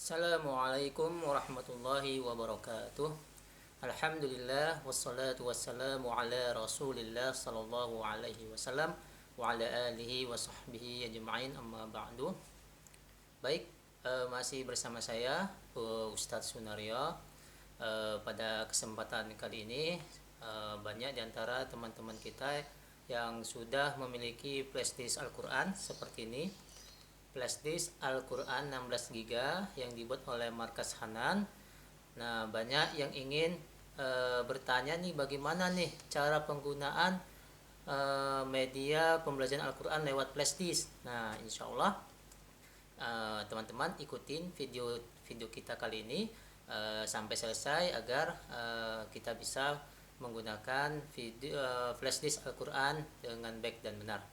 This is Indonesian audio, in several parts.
Assalamualaikum warahmatullahi wabarakatuh. Alhamdulillah wassalatu wassalamu ala Rasulillah sallallahu alaihi wasallam wa ala alihi wa sahbihi ajma'in, amma ba'du. Baik, masih bersama saya Ustadz Sunario. Pada kesempatan kali ini banyak diantara teman-teman kita yang sudah memiliki flashdisk Al-Quran seperti ini. Flashdisk Al-Quran 16 GB yang dibuat oleh Markas Hanan. Nah, banyak yang ingin bertanya nih, bagaimana nih cara penggunaan media pembelajaran Al-Quran lewat flashdisk. Nah, insya Allah teman-teman ikutin video kita kali ini sampai selesai agar kita bisa menggunakan video flashdisk Al-Quran dengan baik dan benar.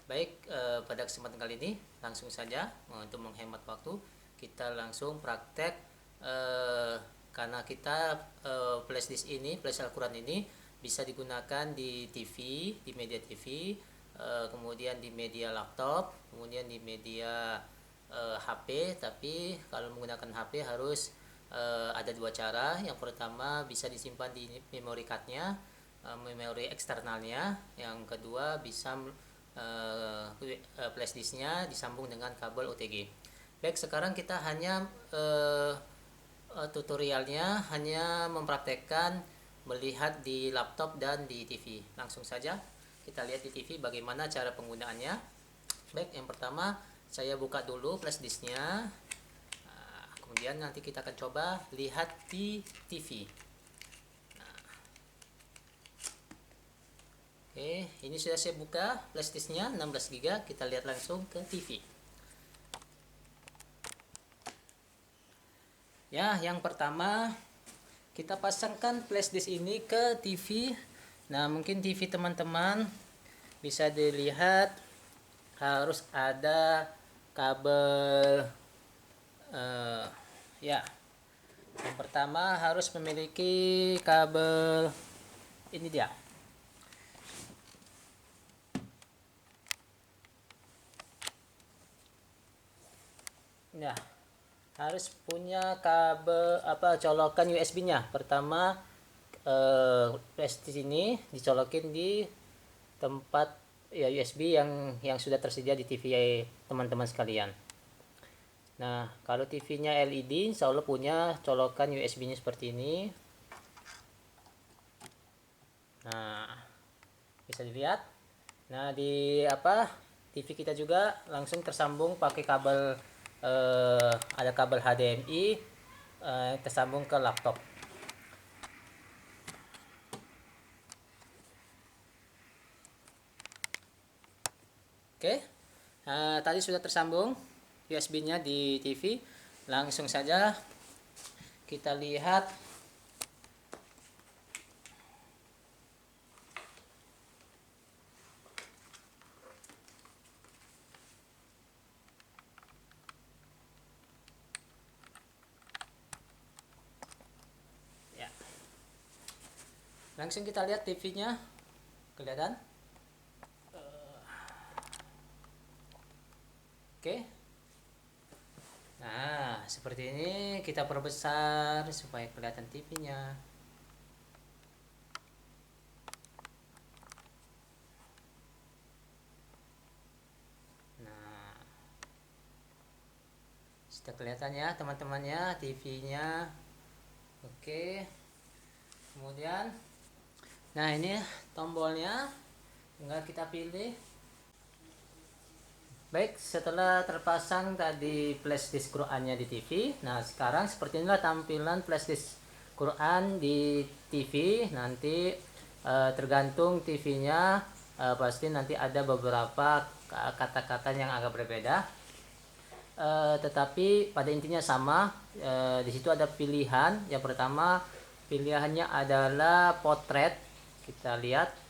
Baik, pada kesempatan kali ini langsung saja untuk menghemat waktu kita langsung praktek, karena kita flashdisk ini, flash Al-Quran ini bisa digunakan di TV, di media TV, kemudian di media laptop, kemudian di media HP. Tapi kalau menggunakan HP harus ada dua cara. Yang pertama bisa disimpan di memory cardnya, memori eksternalnya. Yang kedua bisa flashdisknya disambung dengan kabel OTG. Baik, sekarang kita hanya tutorialnya hanya mempraktekkan melihat di laptop dan di TV. Langsung saja kita lihat di TV bagaimana cara penggunaannya. Baik, yang pertama saya buka dulu flashdisknya, kemudian nanti kita akan coba lihat di TV. Oke, ini sudah saya buka flashdisknya 16 GB. Kita lihat langsung ke TV. Ya, yang pertama kita pasangkan flashdisk ini ke TV. Nah, mungkin TV teman-teman bisa dilihat harus ada kabel. Ya, yang pertama harus memiliki kabel. Ini dia. Ya, harus punya kabel colokan USB-nya. Pertama flashdisk ini dicolokin di tempat ya USB yang sudah tersedia di TV teman-teman sekalian. Nah, kalau TV-nya LED, insya Allah punya colokan USB-nya seperti ini. Nah, bisa dilihat. Nah, di TV kita juga langsung tersambung pakai kabel, ada kabel HDMI tersambung ke laptop. Oke, tadi sudah tersambung USB-nya di TV. Langsung saja kita lihat. Ya, langsung kita lihat TV-nya, kelihatan. Oke. Nah, seperti ini kita perbesar supaya kelihatan TV-nya. Nah, sudah kelihatan ya teman-temannya TV-nya. Oke. Kemudian, nah ini tombolnya, tinggal kita pilih. Baik, setelah terpasang tadi flashdisk Qurannya di TV, nah sekarang seperti inilah tampilan flashdisk Quran di TV. Nanti tergantung TV-nya, pasti nanti ada beberapa kata-kata yang agak berbeda, tetapi pada intinya sama. Di situ ada pilihan. Yang pertama pilihannya adalah potret. Kita lihat.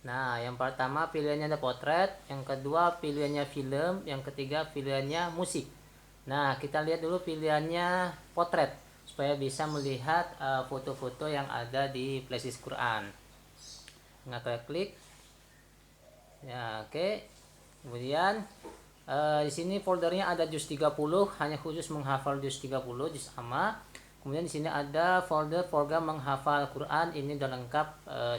Nah, yang pertama pilihannya ada potret, yang kedua pilihannya film, yang ketiga pilihannya musik. Nah, kita lihat dulu pilihannya potret supaya bisa melihat foto-foto yang ada di flashdisk Quran. Nah, kita klik. Ya, oke. Kemudian Di sini foldernya ada juz 30, hanya khusus menghafal juz 30, juz amma. Kemudian di sini ada folder program menghafal Quran, ini udah lengkap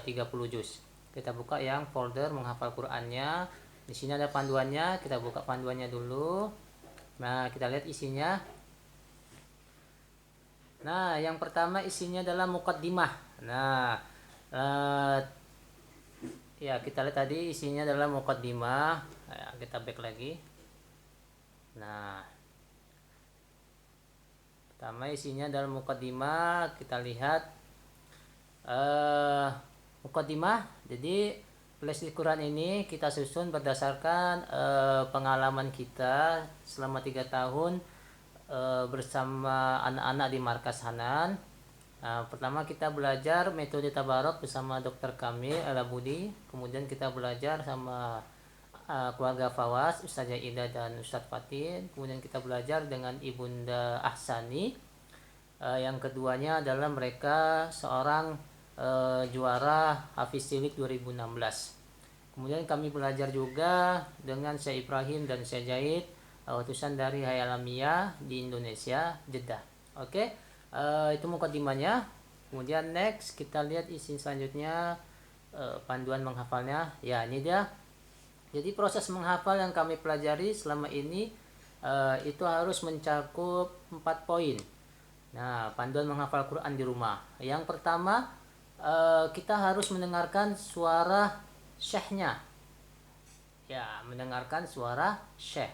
30 juz. Kita buka yang folder menghafal Qurannya. Di sini ada panduannya, kita buka panduannya dulu. Nah, kita lihat isinya. Nah, yang pertama isinya adalah muqaddimah. Nah, eh, ya kita lihat tadi isinya adalah muqaddimah. Nah, kita back lagi. Nah, pertama isinya adalah muqaddimah. Kita lihat muqaddimah. Jadi playlist Quran ini kita susun berdasarkan pengalaman kita selama 3 tahun bersama anak-anak di Markas Hanan. Pertama kita belajar metode tabarok bersama Dr. Kamil Alabudi. Kemudian kita belajar sama keluarga Fawaz, Ustazah Ida dan Ustadz Fatin. Kemudian kita belajar dengan Ibunda Ahsani. Yang keduanya adalah mereka seorang juara Hafiz Cilik 2016. Kemudian kami belajar juga dengan Syekh Ibrahim dan Syekh Jaid, utusan dari Hayal Alamiah di Indonesia, Jeddah. Oke, itu mukadimahnya. Kemudian next kita lihat isi selanjutnya, panduan menghafalnya. Ya, ini dia. Jadi proses menghafal yang kami pelajari selama ini itu harus mencakup 4 poin. Nah, panduan menghafal Quran di rumah. Yang pertama, kita harus mendengarkan suara syekhnya. Ya, mendengarkan suara syekh.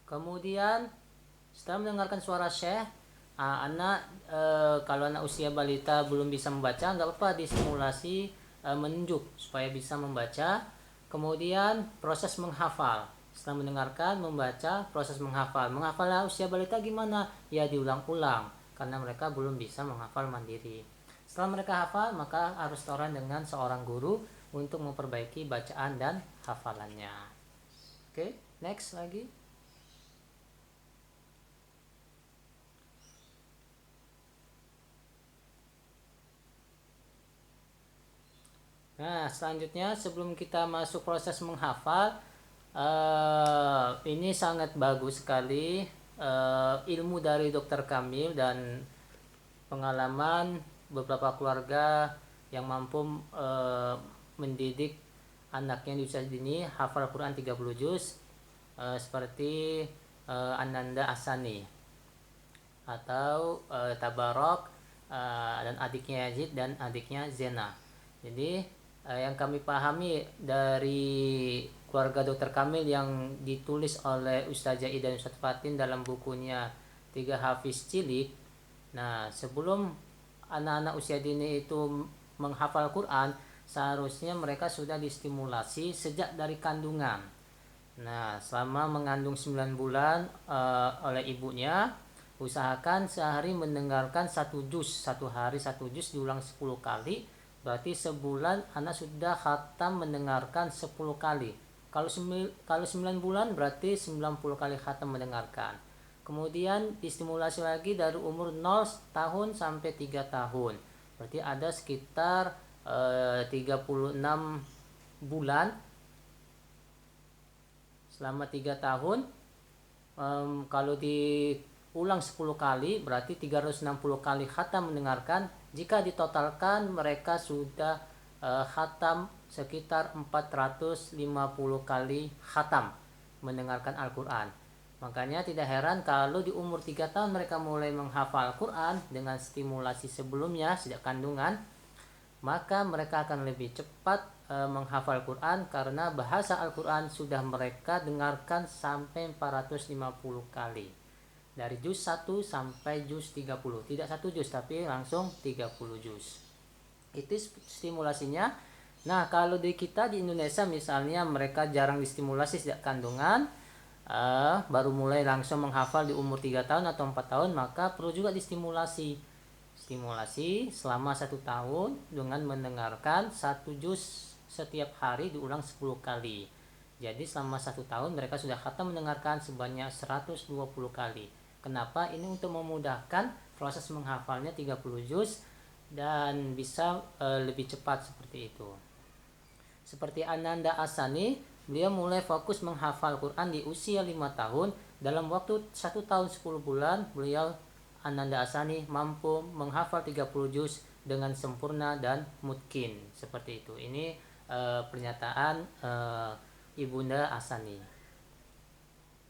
Kemudian setelah mendengarkan suara syekh, anak kalau anak usia balita belum bisa membaca, nggak apa-apa disimulasi menunjuk supaya bisa membaca. Kemudian proses menghafal. Setelah mendengarkan, membaca, proses menghafal. Menghafal usia balita gimana? Ya diulang-ulang karena mereka belum bisa menghafal mandiri. Setelah mereka hafal, maka harus setoran dengan seorang guru untuk memperbaiki bacaan dan hafalannya. Oke, next lagi. Nah, selanjutnya sebelum kita masuk proses menghafal, ini sangat bagus sekali ilmu dari Dr. Kamil dan pengalaman beberapa keluarga yang mampu mendidik anaknya di usia dini hafal Quran 30 juz, seperti Ananda Asani atau Tabarok dan adiknya Yazid dan adiknya Zena. Jadi yang kami pahami dari keluarga Dr. Kamil yang ditulis oleh Ustazah Ida dan Ustadz Fatin dalam bukunya 3 Hafiz Cilik. Nah, sebelum anak-anak usia dini itu menghafal Quran, seharusnya mereka sudah distimulasi sejak dari kandungan. Nah, selama mengandung 9 bulan oleh ibunya, usahakan sehari mendengarkan 1 juz, 1 hari 1 juz diulang 10 kali. Berarti sebulan anak sudah khatam mendengarkan 10 kali. Kalau 9 bulan berarti 90 kali khatam mendengarkan. Kemudian distimulasi lagi dari umur 0 tahun sampai 3 tahun. Berarti ada sekitar 36 bulan. Selama 3 tahun, kalau diulang 10 kali berarti 360 kali khatam mendengarkan. Jika ditotalkan mereka sudah khatam sekitar 450 kali khatam mendengarkan Al-Quran. Makanya tidak heran kalau di umur 3 tahun mereka mulai menghafal Al-Quran dengan stimulasi sebelumnya sejak kandungan, maka mereka akan lebih cepat menghafal Al-Quran karena bahasa Al-Quran sudah mereka dengarkan sampai 450 kali. Dari juz 1 sampai juz 30. Tidak 1 juz tapi langsung 30 juz. Itu stimulasinya. Nah, kalau di kita di Indonesia misalnya mereka jarang distimulasi sejak kandungan, baru mulai langsung menghafal di umur 3 tahun atau 4 tahun, maka perlu juga distimulasi. Stimulasi selama 1 tahun dengan mendengarkan 1 juz setiap hari diulang 10 kali. Jadi selama 1 tahun mereka sudah khatam mendengarkan sebanyak 120 kali. Kenapa? Ini untuk memudahkan proses menghafalnya 30 juz dan bisa lebih cepat seperti itu. Seperti Ananda Asani, beliau mulai fokus menghafal Quran di usia 5 tahun. Dalam waktu 1 tahun 10 bulan, beliau Ananda Asani mampu menghafal 30 juz dengan sempurna dan mutkin. Seperti itu. Ini pernyataan Ibunda Asani.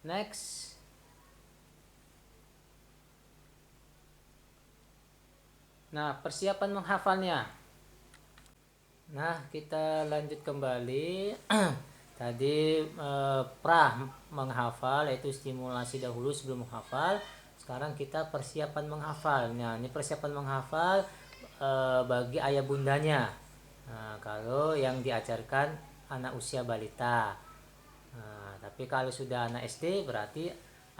Next. Nah, persiapan menghafalnya. Nah, kita lanjut kembali. Tadi menghafal, yaitu stimulasi dahulu sebelum menghafal. Sekarang kita persiapan menghafal. Nah, ini persiapan menghafal bagi ayah bundanya. Nah, kalau yang diajarkan anak usia balita. Nah, tapi kalau sudah anak SD, berarti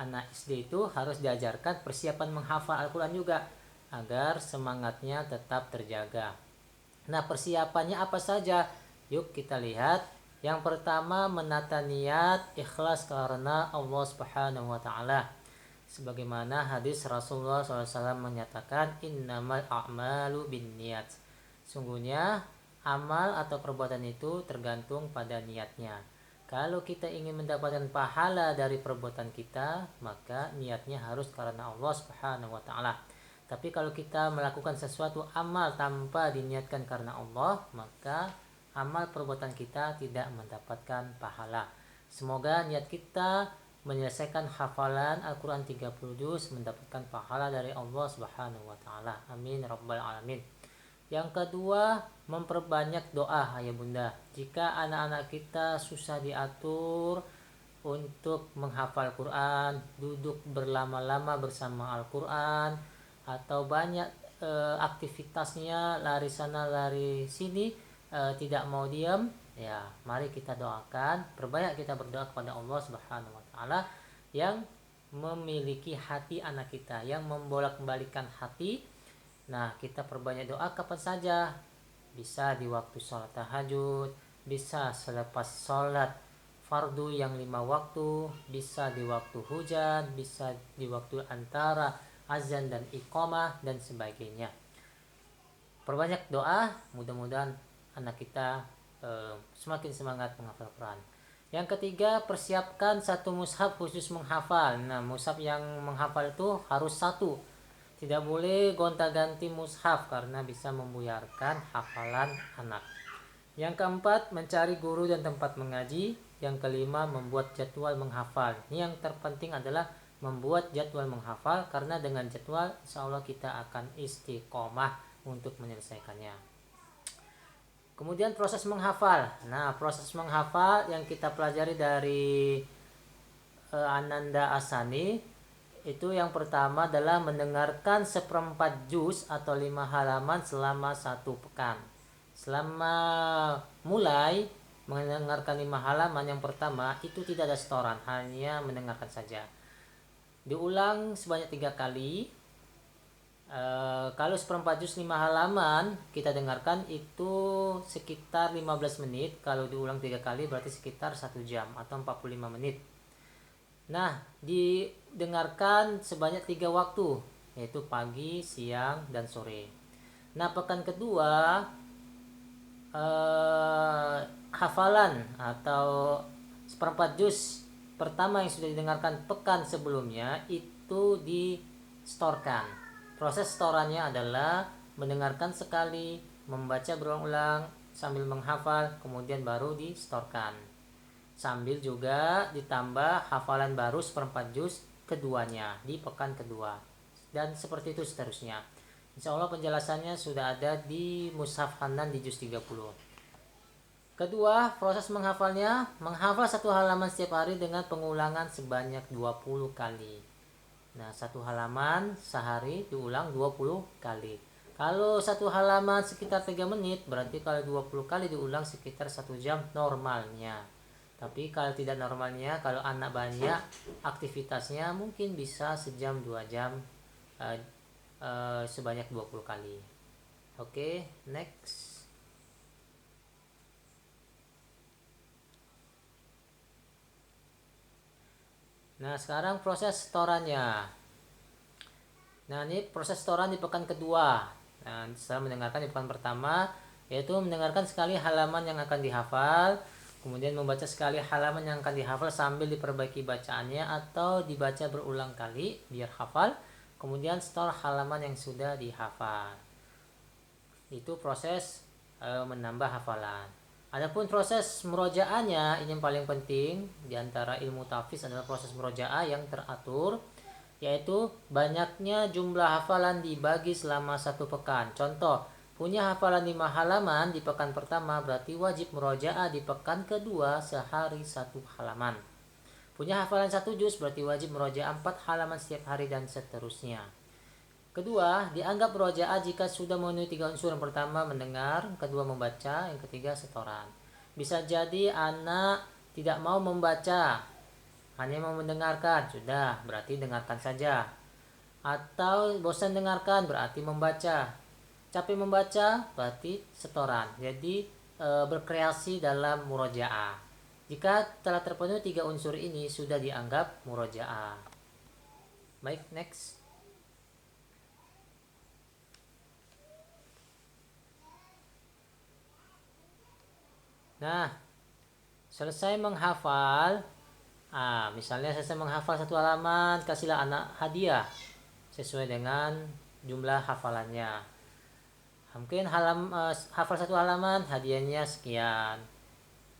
anak SD itu harus diajarkan persiapan menghafal Al-Quran juga, agar semangatnya tetap terjaga. Nah, persiapannya apa saja? Yuk kita lihat. Yang pertama, menata niat ikhlas karena Allah Subhanahu wa taala. Sebagaimana hadis Rasulullah SAW menyatakan, innamal a'malu binniyat. Sungguhnya amal atau perbuatan itu tergantung pada niatnya. Kalau kita ingin mendapatkan pahala dari perbuatan kita, maka niatnya harus karena Allah Subhanahu wa taala. Tapi kalau kita melakukan sesuatu amal tanpa diniatkan karena Allah, maka amal perbuatan kita tidak mendapatkan pahala. Semoga niat kita menyelesaikan hafalan Al-Quran 30 juz mendapatkan pahala dari Allah Subhanahu wa taala. Amin rabbal alamin. Yang kedua, memperbanyak doa ayah bunda. Jika anak-anak kita susah diatur untuk menghafal Quran, duduk berlama-lama bersama Al-Quran, atau banyak aktivitasnya lari sana lari sini, tidak mau diam, ya mari kita doakan, perbanyak kita berdoa kepada Allah Subhanahu wa taala yang memiliki hati anak kita, yang membolak-balikan hati. Nah, kita perbanyak doa kapan saja, bisa di waktu sholat tahajud, bisa selepas sholat fardu yang 5 waktu, bisa di waktu hujan, bisa di waktu antara azan dan iqamah dan sebagainya. Perbanyak doa, mudah-mudahan anak kita semakin semangat menghafal Quran. Yang ketiga, persiapkan satu mushaf khusus menghafal. Nah, mushaf yang menghafal itu harus satu, tidak boleh gonta-ganti mushaf karena bisa membuyarkan hafalan anak. Yang keempat, mencari guru dan tempat mengaji. Yang kelima, membuat jadwal menghafal. Ini yang terpenting adalah membuat jadwal menghafal, karena dengan jadwal insya Allah kita akan istiqomah untuk menyelesaikannya. Kemudian proses menghafal. Nah, proses menghafal yang kita pelajari dari Ananda Asani itu, yang pertama adalah mendengarkan 1/4 juz atau 5 halaman selama 1 pekan. Selama mulai mendengarkan 5 halaman yang pertama itu tidak ada setoran, hanya mendengarkan saja. Diulang sebanyak 3 kali. Kalau 1/4 juz 5 halaman kita dengarkan itu sekitar 15 menit. Kalau diulang 3 kali berarti sekitar 1 jam atau 45 menit. Nah, didengarkan sebanyak 3 waktu, yaitu pagi, siang, dan sore. Nah, pekan kedua hafalan atau 1/4 juz pertama yang sudah didengarkan pekan sebelumnya itu distorkan. Proses setorannya adalah mendengarkan sekali, membaca berulang-ulang sambil menghafal, kemudian baru distorkan. Sambil juga ditambah hafalan baru 1/4 juz keduanya di pekan kedua. Dan seperti itu seterusnya. Insya Allah penjelasannya sudah ada di Mushaf Hanan di juz 30. Kedua, proses menghafalnya, menghafal 1 halaman setiap hari dengan pengulangan sebanyak 20 kali. Nah, 1 halaman sehari diulang 20 kali. Kalau 1 halaman sekitar 3 menit, berarti kalau 20 kali diulang sekitar 1 jam normalnya. Tapi kalau tidak normalnya, kalau anak banyak aktivitasnya, mungkin bisa sejam 2 jam sebanyak 20 kali. Oke, next. Nah, sekarang proses setorannya. Nah, ini proses setoran di pekan kedua. Nah, setelah mendengarkan di pekan pertama, yaitu mendengarkan sekali halaman yang akan dihafal, Kemudian membaca sekali halaman yang akan dihafal sambil diperbaiki bacaannya atau dibaca berulang kali biar hafal. Kemudian store halaman yang sudah dihafal. Itu proses menambah hafalan. Adapun proses murojaahnya ini yang paling penting di antara ilmu tahfiz adalah proses murojaah yang teratur, yaitu banyaknya jumlah hafalan dibagi selama 1 pekan. Contoh, punya hafalan 5 halaman di pekan pertama berarti wajib murojaah di pekan kedua sehari 1 halaman. Punya hafalan 1 juz berarti wajib murojaah 4 halaman setiap hari dan seterusnya. Kedua, dianggap murojaah jika sudah memenuhi 3 unsur. Yang pertama mendengar, kedua membaca, yang ketiga setoran. Bisa jadi anak tidak mau membaca, hanya mau mendengarkan, sudah berarti dengarkan saja. Atau bosan dengarkan berarti membaca. Capek membaca berarti setoran. Jadi berkreasi dalam murojaah. Jika telah terpenuhi 3 unsur ini sudah dianggap murojaah. Baik, next. Nah, selesai menghafal, misalnya selesai menghafal 1 halaman, kasihlah anak hadiah sesuai dengan jumlah hafalannya. Mungkin hafal 1 halaman, hadiahnya sekian.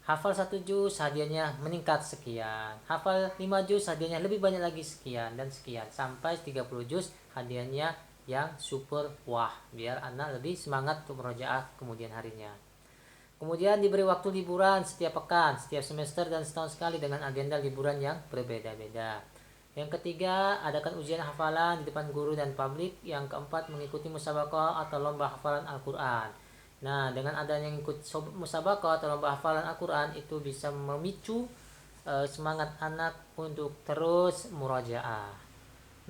Hafal 1 juz, hadiahnya meningkat sekian. Hafal 5 juz, hadiahnya lebih banyak lagi sekian dan sekian. Sampai 30 juz, hadiahnya yang super wah, biar anak lebih semangat untuk murojaah kemudian harinya. Kemudian diberi waktu liburan setiap pekan, setiap semester dan setahun sekali dengan agenda liburan yang berbeda-beda. Yang ketiga, adakan ujian hafalan di depan guru dan publik. Yang keempat, mengikuti musabaqah atau lomba hafalan Al-Quran. Nah, dengan adanya ikut musabaqah atau lomba hafalan Al-Quran itu bisa memicu semangat anak untuk terus murojaah.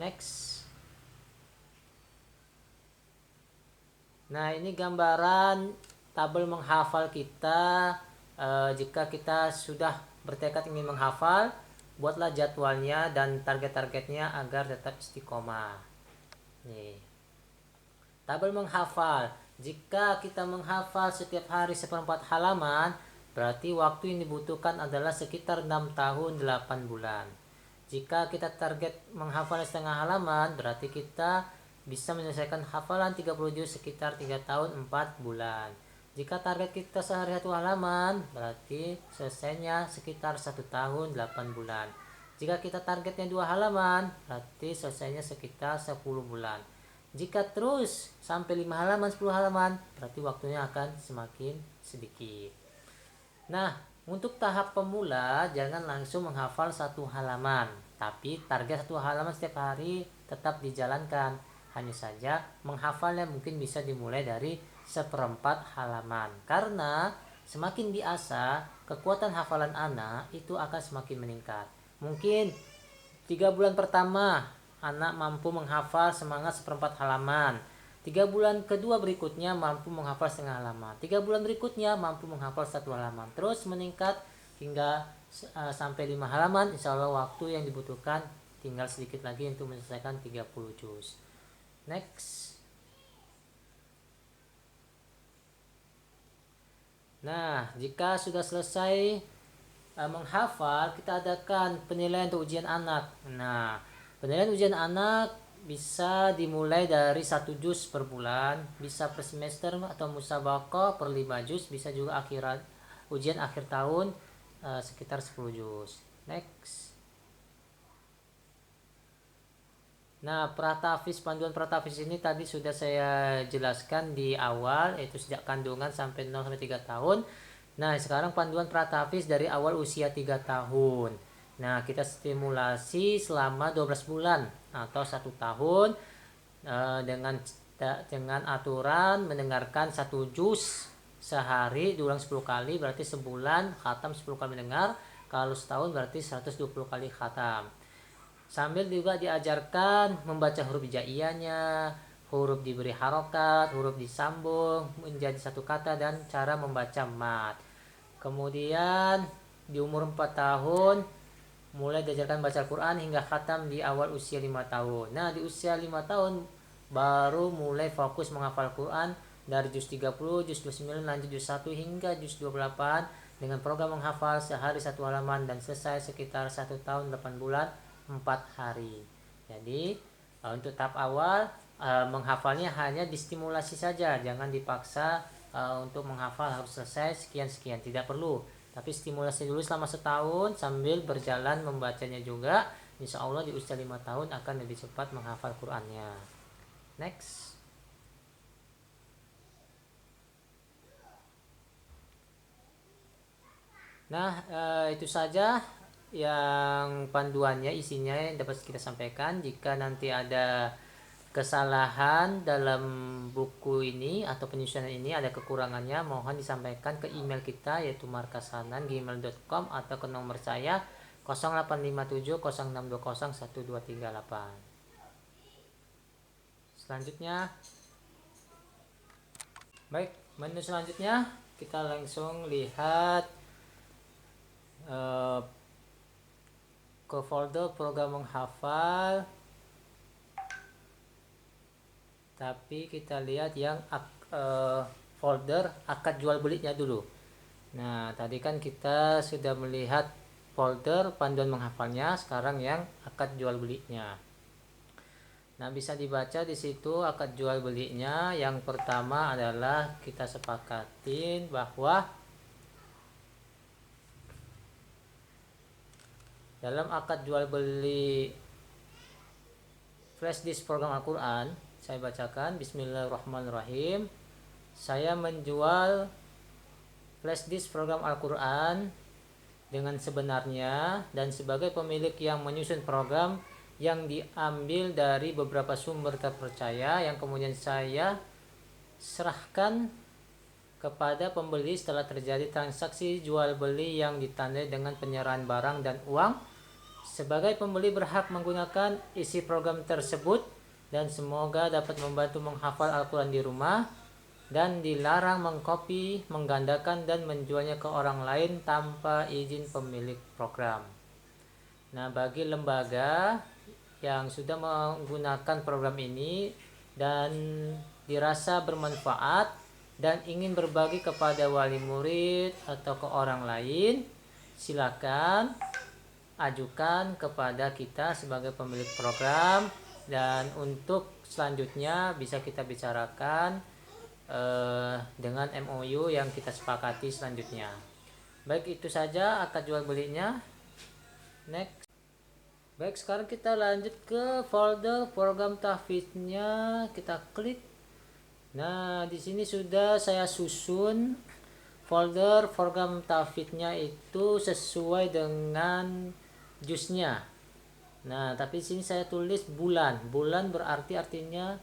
Next. Nah, ini gambaran tabel menghafal kita. Jika kita sudah bertekad ingin menghafal, buatlah jadwalnya dan target-targetnya agar tetap istiqomah. Nih, tabel menghafal. Jika kita menghafal setiap hari 1/4 halaman, berarti waktu yang dibutuhkan adalah sekitar 6 tahun 8 bulan. Jika kita target menghafal setengah halaman, berarti kita bisa menyelesaikan hafalan 30 juz sekitar 3 tahun 4 bulan. Jika target kita sehari 1 halaman, berarti selesainya sekitar 1 tahun 8 bulan. Jika kita targetnya 2 halaman, berarti selesainya sekitar 10 bulan. Jika terus sampai 5 halaman, 10 halaman, berarti waktunya akan semakin sedikit. Nah, untuk tahap pemula, jangan langsung menghafal 1 halaman. Tapi target 1 halaman setiap hari tetap dijalankan. Hanya saja menghafalnya mungkin bisa dimulai dari 1/4 halaman. Karena semakin diasah, kekuatan hafalan anak itu akan semakin meningkat. Mungkin 3 bulan pertama anak mampu menghafal semangat 1/4 halaman. 3 bulan kedua berikutnya mampu menghafal setengah halaman. 3 bulan berikutnya mampu menghafal 1 halaman. Terus meningkat hingga sampai 5 halaman. Insya Allah waktu yang dibutuhkan tinggal sedikit lagi untuk menyelesaikan 30 juz. Next. Nah, jika sudah selesai menghafal, kita adakan penilaian untuk ujian anak. Nah, penilaian ujian anak bisa dimulai dari 1 juz per bulan, bisa per semester atau musabaqah per 5 juz, bisa juga ujian akhir tahun sekitar 10 juz. Next. Nah, panduan pratafis ini tadi sudah saya jelaskan di awal, yaitu sejak kandungan sampai 0 sampai 3 tahun. Nah, sekarang panduan pratafis dari awal usia 3 tahun. Nah, kita stimulasi selama 12 bulan atau 1 tahun dengan aturan mendengarkan 1 juz sehari diulang 10 kali, berarti sebulan khatam 10 kali mendengar. Kalau setahun berarti 120 kali khatam. Sambil juga diajarkan membaca huruf hijaiyahnya, huruf diberi harokat, huruf disambung menjadi satu kata, dan cara membaca mat. Kemudian di umur 4 tahun mulai diajarkan baca Al-Quran hingga khatam di awal usia 5 tahun. Nah, di usia 5 tahun baru mulai fokus menghafal Quran dari juz 30, juz 29, lanjut juz 1 hingga juz 28. dengan program menghafal sehari 1 halaman dan selesai sekitar 1 tahun 8 bulan 4 hari. Jadi untuk tahap awal menghafalnya hanya distimulasi saja, jangan dipaksa untuk menghafal harus selesai sekian-sekian, tidak perlu. Tapi stimulasi dulu selama setahun sambil berjalan membacanya juga. Insya Allah di usia 5 tahun akan lebih cepat menghafal Qur'annya. Next. Nah, itu saja yang panduannya, isinya yang dapat kita sampaikan. Jika nanti ada kesalahan dalam buku ini atau penyusunan ini, ada kekurangannya, mohon disampaikan ke email kita yaitu markashanan@gmail.com atau ke nomor saya 085706201238. Selanjutnya, baik, menu selanjutnya kita langsung lihat ke folder program menghafal, tapi kita lihat yang folder akad jual belinya dulu. Nah, tadi kan kita sudah melihat folder panduan menghafalnya, sekarang yang akad jual belinya. Nah, bisa dibaca di situ akad jual belinya. Yang pertama adalah kita sepakatin bahwa dalam akad jual beli flash disk program Al-Quran, saya bacakan, Bismillahirrahmanirrahim. Saya menjual flash disk program Al-Quran dengan sebenarnya dan sebagai pemilik yang menyusun program yang diambil dari beberapa sumber terpercaya yang kemudian saya serahkan kepada pembeli setelah terjadi transaksi jual beli yang ditandai dengan penyerahan barang dan uang. Sebagai pembeli berhak menggunakan isi program tersebut dan semoga dapat membantu menghafal Al-Quran di rumah, dan dilarang mengkopi, menggandakan, dan menjualnya ke orang lain tanpa izin pemilik program. Nah, bagi lembaga yang sudah menggunakan program ini dan dirasa bermanfaat dan ingin berbagi kepada wali murid atau ke orang lain, silakan ajukan kepada kita sebagai pemilik program, dan untuk selanjutnya bisa kita bicarakan dengan MOU yang kita sepakati selanjutnya. Baik, itu saja akad jual belinya. Next. Baik, sekarang kita lanjut ke folder program tahfidznya. Kita klik. Nah, di sini sudah saya susun folder program tahfidznya itu sesuai dengan jusnya. Nah, tapi di sini saya tulis bulan. Bulan berarti artinya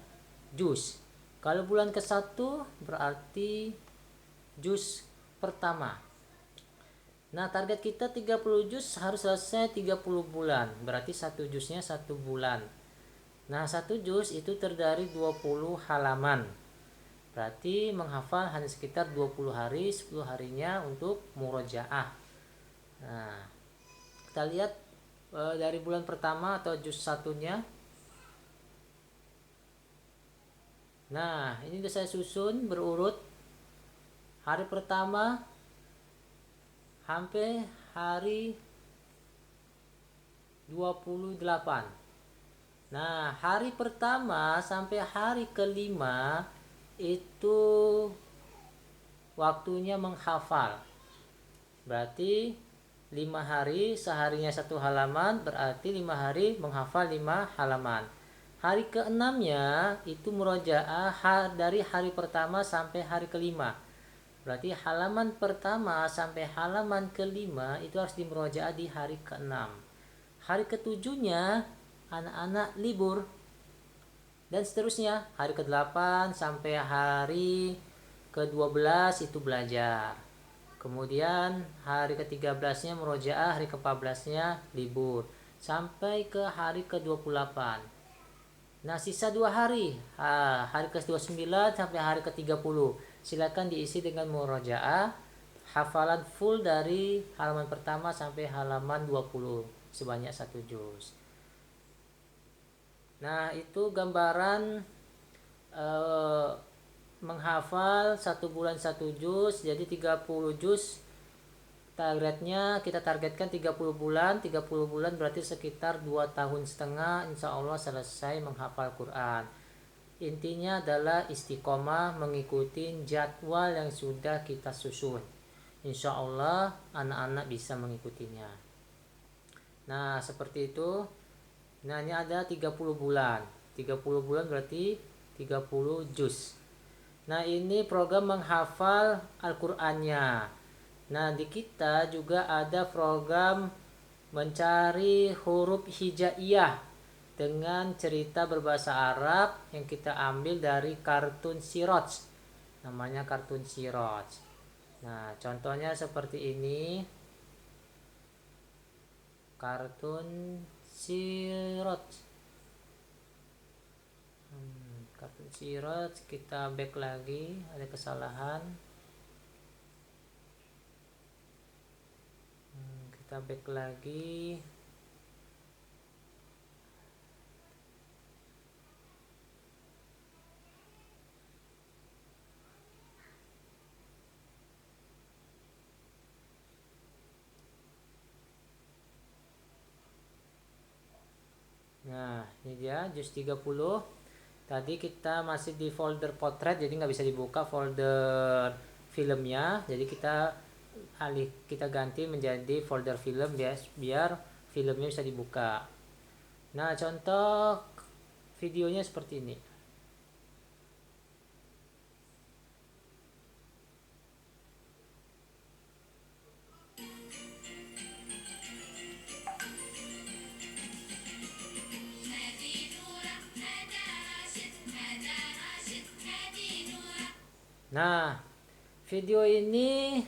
jus. Kalau bulan ke-1 berarti jus pertama. Nah, target kita 30 jus, harus selesai 30 bulan. Berarti satu jusnya 1 bulan. Nah, satu jus itu terdiri 20 halaman. Berarti menghafal hanya sekitar 20 hari, 10 harinya untuk murojaah. Nah, kita lihat dari bulan pertama atau juz satunya. Nah, ini sudah saya susun berurut. Hari pertama sampai hari 28. Nah, hari pertama sampai hari kelima itu waktunya menghafal. Berarti 5 hari, seharinya 1 halaman, berarti 5 hari menghafal 5 halaman. Hari ke-6-nya itu murojaah dari hari pertama sampai hari kelima. Berarti halaman pertama sampai halaman kelima itu harus dimurojaah di hari ke-6. Hari ke-7-nya anak-anak libur. Dan seterusnya, hari ke-8 sampai hari ke-12 itu belajar. Kemudian hari ke-13-nya murojaah, hari ke-14-nya libur, sampai ke hari ke-28. Nah, sisa 2 hari, hari ke-29 sampai hari ke-30. Silakan diisi dengan murojaah, hafalan full dari halaman pertama sampai halaman 20 sebanyak 1 juz. Nah, itu gambaran menghafal 1 bulan 1 juz, jadi 30 juz targetnya kita targetkan 30 bulan. 30 bulan berarti sekitar 2 tahun setengah, insya Allah selesai menghafal Quran. Intinya adalah istiqomah mengikuti jadwal yang sudah kita susun. Insya Allah anak-anak bisa mengikutinya. Nah seperti itu. Nah ini ada 30 bulan. 30 bulan berarti 30 juz. Nah ini program menghafal Al-Qur'annya. Nah di kita juga ada program mencari huruf hijaiyah dengan cerita berbahasa Arab yang kita ambil dari kartun Siraj. Namanya kartun Siraj. Nah contohnya seperti ini. Kartun Siraj. Kartun Siraj, kita back lagi, ada kesalahan. Kita back lagi. Nah ini dia juz 30. Tadi kita masih di folder potret, jadi nggak bisa dibuka folder filmnya. Jadi kita ganti menjadi folder film biar filmnya bisa dibuka. Nah contoh videonya seperti ini. Nah, video ini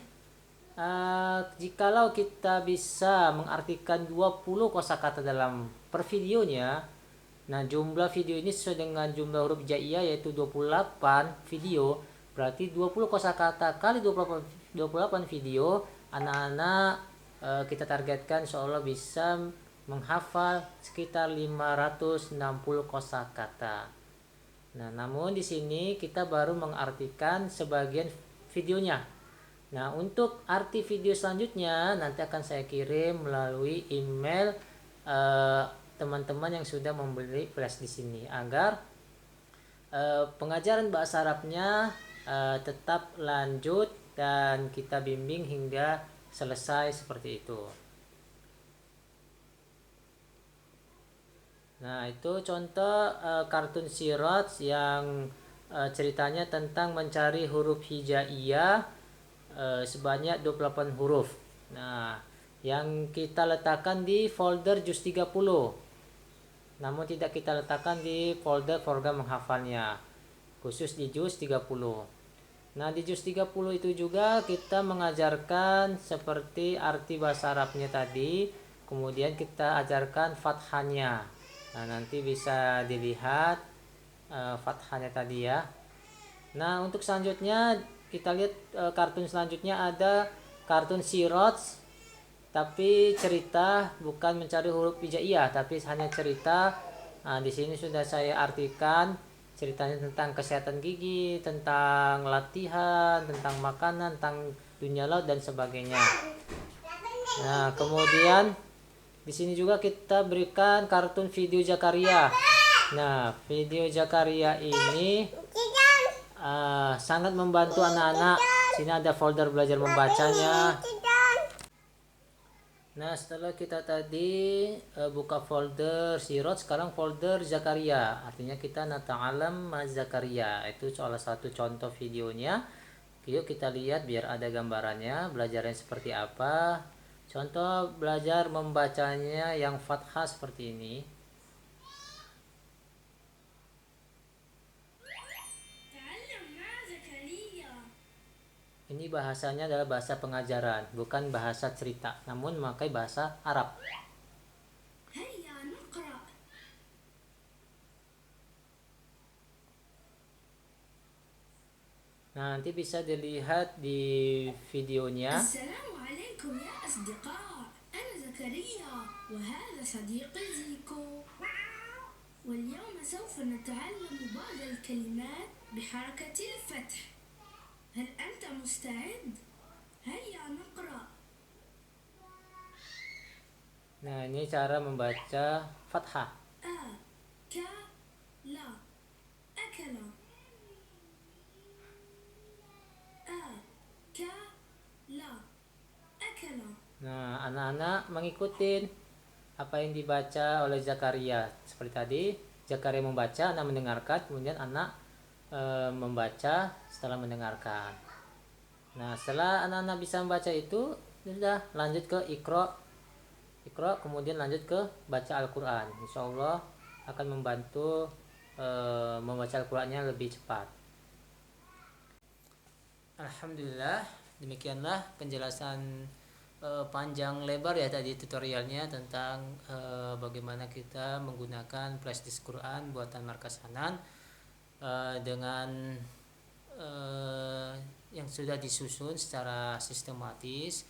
jikalau kita bisa mengartikan 20 kosakata dalam per videonya. Nah, jumlah video ini sesuai dengan jumlah huruf hijaiyah yaitu 28 video. Berarti 20 kosakata kali 28 video, anak-anak kita targetkan insyaallah bisa menghafal sekitar 560 kosakata. Nah, namun di sini kita baru mengartikan sebagian videonya. Nah, untuk arti video selanjutnya nanti akan saya kirim melalui email teman-teman yang sudah membeli flash di sini agar pengajaran bahasa Arabnya tetap lanjut dan kita bimbing hingga selesai seperti itu. Nah itu contoh kartun Siraj yang ceritanya tentang mencari huruf hijaiyah sebanyak 28 huruf. Nah yang kita letakkan di folder juz 30, namun tidak kita letakkan di folder program menghafalnya, khusus di juz 30. Nah di juz 30 itu juga kita mengajarkan seperti arti bahasa Arabnya tadi, kemudian kita ajarkan fathahnya. Nah nanti bisa dilihat fathahnya tadi ya. Nah untuk selanjutnya kita lihat kartun selanjutnya ada kartun Siraj, tapi cerita, bukan mencari huruf hijaiyah tapi hanya cerita. Nah di sini sudah saya artikan ceritanya tentang kesehatan gigi, tentang latihan, tentang makanan, tentang dunia laut dan sebagainya. Nah kemudian di sini juga kita berikan kartun video Zakaria. Nah, video Zakaria ini sangat membantu anak-anak. Sini ada folder belajar membacanya. Nah, setelah kita tadi buka folder Siraj, sekarang folder Zakaria. Artinya kita nata'alam ma Zakaria. Itu salah satu contoh videonya. Yuk kita lihat biar ada gambarannya, belajarnya seperti apa. Contoh belajar membacanya yang fathah seperti ini. Ini bahasanya adalah bahasa pengajaran, bukan bahasa cerita, namun memakai bahasa Arab. Nah, nanti bisa dilihat di videonya. Assalamualaikum ya asdiqa. Ana Zakaria وهذا صديقي زيكو. واليوم سوف نتعلم بعض الكلمات بحركة الفتح. هل أنت مستعد؟ هيا نقرأ. Nah, ini cara membaca fathah. أكل أكل أكل أكل. Nah, anak-anak mengikuti apa yang dibaca oleh Zakaria. Seperti tadi, Zakaria membaca, anak mendengarkan, kemudian anak membaca setelah mendengarkan. Nah, setelah anak-anak bisa membaca itu, sudah lanjut ke Iqra, kemudian lanjut ke baca Al-Quran. Insya Allah akan membantu membaca Al-Qurannya lebih cepat. Alhamdulillah, demikianlah penjelasan panjang lebar ya tadi tutorialnya tentang bagaimana kita menggunakan flashdisk Quran buatan Markas Hanan dengan yang sudah disusun secara sistematis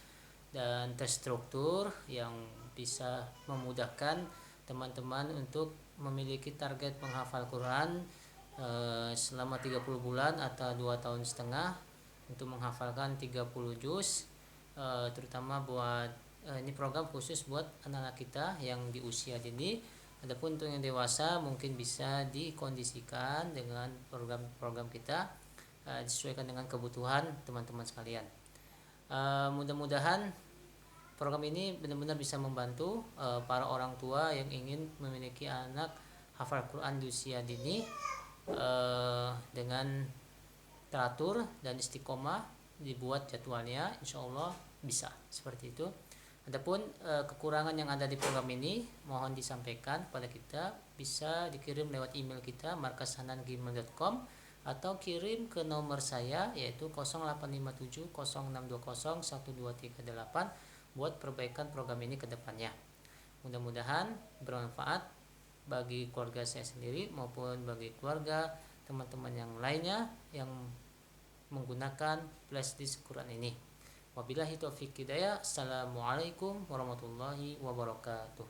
dan terstruktur yang bisa memudahkan teman-teman untuk memiliki target menghafal Quran selama 30 bulan atau 2 tahun setengah untuk menghafalkan 30 juz, terutama buat ini program khusus buat anak-anak kita yang di usia dini. Adapun untuk yang dewasa mungkin bisa dikondisikan dengan program-program kita, disesuaikan dengan kebutuhan teman-teman sekalian. Mudah-mudahan program ini benar-benar bisa membantu para orang tua yang ingin memiliki anak hafal Quran di usia dini dengan teratur dan istiqomah dibuat jadwalnya, insya Allah bisa seperti itu. Adapun kekurangan yang ada di program ini mohon disampaikan kepada kita, bisa dikirim lewat email kita markashanan@gmail.com atau kirim ke nomor saya yaitu 085706201238 buat perbaikan program ini ke depannya. Mudah-mudahan bermanfaat bagi keluarga saya sendiri maupun bagi keluarga teman-teman yang lainnya yang menggunakan flashdisk Quran ini. Wabillahi taufiq hidayah. Assalamualaikum warahmatullahi wabarakatuh.